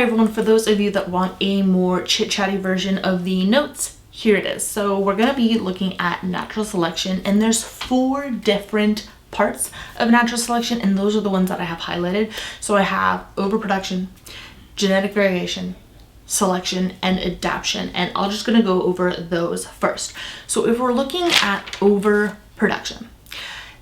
Hi everyone, for those of you that want a more chit-chatty version of the notes, here it is. So we're going to be looking at natural selection, and there's 4 different parts of natural selection, and those are the ones that I have highlighted. So I have overproduction, genetic variation, selection, and adaptation, and I'm just going to go over those first. So if we're looking at overproduction,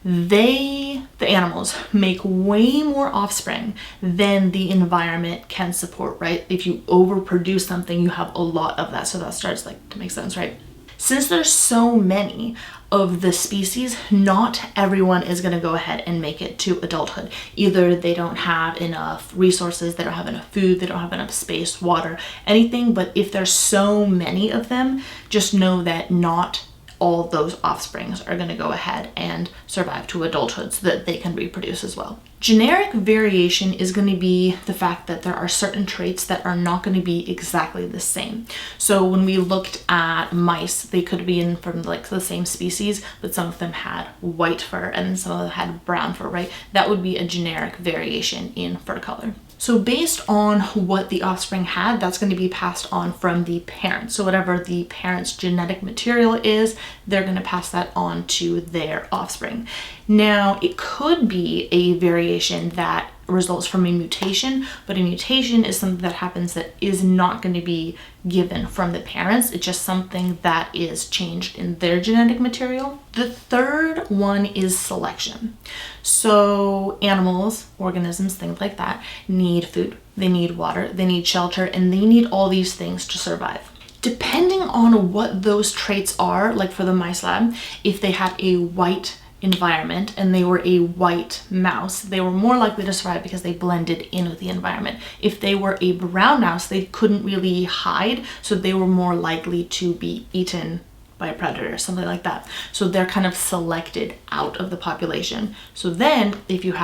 the animals make way more offspring than the environment can support, right? If you overproduce something, you have a lot of that. So that starts to make sense, right? Since there's so many of the species, not everyone is going to go ahead and make it to adulthood. Either they don't have enough resources, they don't have enough food, they don't have enough space, water, anything. But if there's so many of them, just know that not all those offsprings are going to go ahead and survive to adulthood so that they can reproduce as well. Generic variation is going to be the fact that there are certain traits that are not going to be exactly the same. So when we looked at mice, they could be from the same species, but some of them had white fur and some of them had brown fur, right? That would be a generic variation in fur color. So based on what the offspring had, that's going to be passed on from the parents. So whatever the parent's genetic material is, they're going to pass that on to their offspring. Now, it could be a variation that results from a mutation, but a mutation is something that happens that is not going to be given from the parents. It's just something that is changed in their genetic material. The third one is selection. So animals, organisms, things like that need food, they need water, they need shelter, and they need all these things to survive. Depending on what those traits are, like for the mice lab, if they had a white environment and they were a white mouse, they were more likely to survive because they blended in with the environment. If they were a brown mouse, they couldn't really hide, so they were more likely to be eaten by a predator, something like that. So they're kind of selected out of the population. So then if you're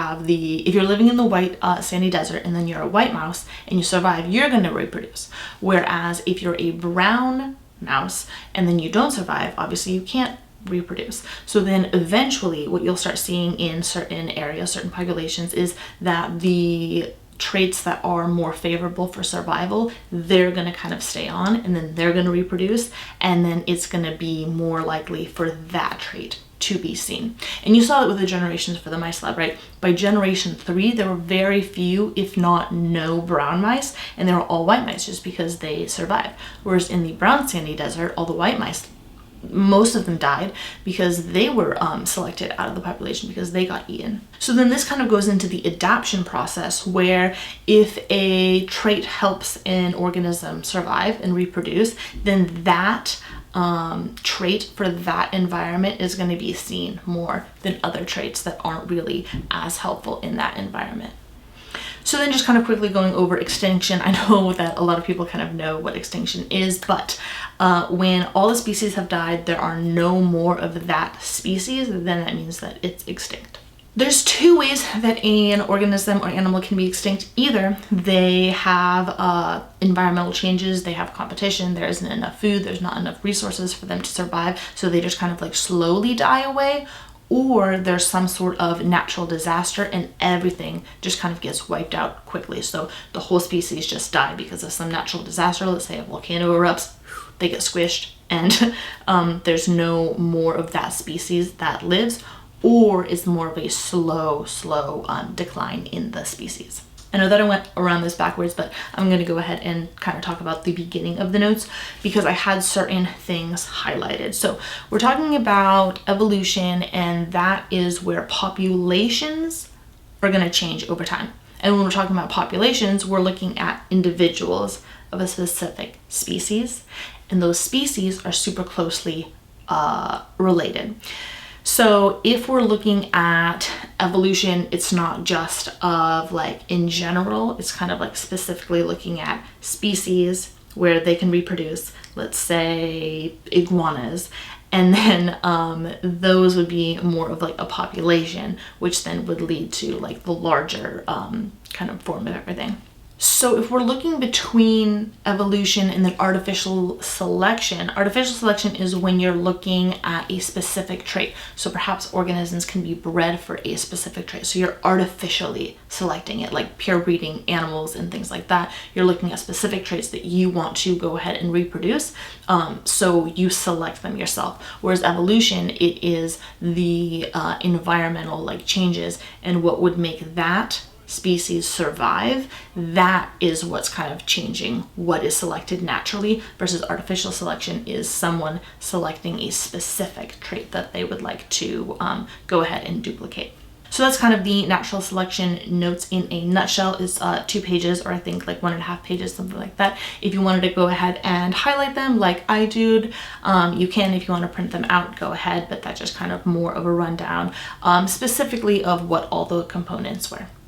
living in the white sandy desert and then you're a white mouse and you survive, you're going to reproduce. Whereas if you're a brown mouse and then you don't survive, obviously you can't reproduce. So then eventually what you'll start seeing in certain areas, certain populations, is that the traits that are more favorable for survival, they're going to kind of stay on, and then they're going to reproduce, and then it's going to be more likely for that trait to be seen. And you saw it with the generations for the mice lab, right? By generation 3, there were very few, if not no, brown mice, and they were all white mice just because they survived. Whereas in the brown sandy desert, all the white mice, most of them died because they were selected out of the population because they got eaten. So then this kind of goes into the adaptation process, where if a trait helps an organism survive and reproduce, then that trait for that environment is going to be seen more than other traits that aren't really as helpful in that environment. So then just kind of quickly going over extinction. I know that a lot of people kind of know what extinction is, but when all the species have died, there are no more of that species, then that means that it's extinct. There's 2 ways that an organism or animal can be extinct. Either they have environmental changes, they have competition, there isn't enough food, there's not enough resources for them to survive, so they just kind of slowly die away, or there's some sort of natural disaster and everything just kind of gets wiped out quickly. So the whole species just die because of some natural disaster. Let's say a volcano erupts, they get squished, and there's no more of that species that lives, or it's more of a slow decline in the species. I know that I went around this backwards, but I'm going to go ahead and kind of talk about the beginning of the notes because I had certain things highlighted. So we're talking about evolution, and that is where populations are going to change over time. And when we're talking about populations, we're looking at individuals of a specific species, and those species are super closely related. So if we're looking at evolution, it's not just of in general, it's kind of specifically looking at species where they can reproduce, let's say iguanas, and then those would be more of a population, which then would lead to the larger kind of form of everything. So if we're looking between evolution and then artificial selection is when you're looking at a specific trait. So perhaps organisms can be bred for a specific trait. So you're artificially selecting it, like pure breeding animals and things like that. You're looking at specific traits that you want to go ahead and reproduce. So you select them yourself. Whereas evolution, it is the environmental like changes and what would make that species survive. That is what's kind of changing what is selected naturally, versus artificial selection is someone selecting a specific trait that they would like to go ahead and duplicate. So that's kind of the natural selection notes in a nutshell. Is 2 pages, or I think like 1.5 pages, something like that. If you wanted to go ahead and highlight them like I did, you can. If you want to print them out, go ahead, but that's just kind of more of a rundown specifically of what all the components were.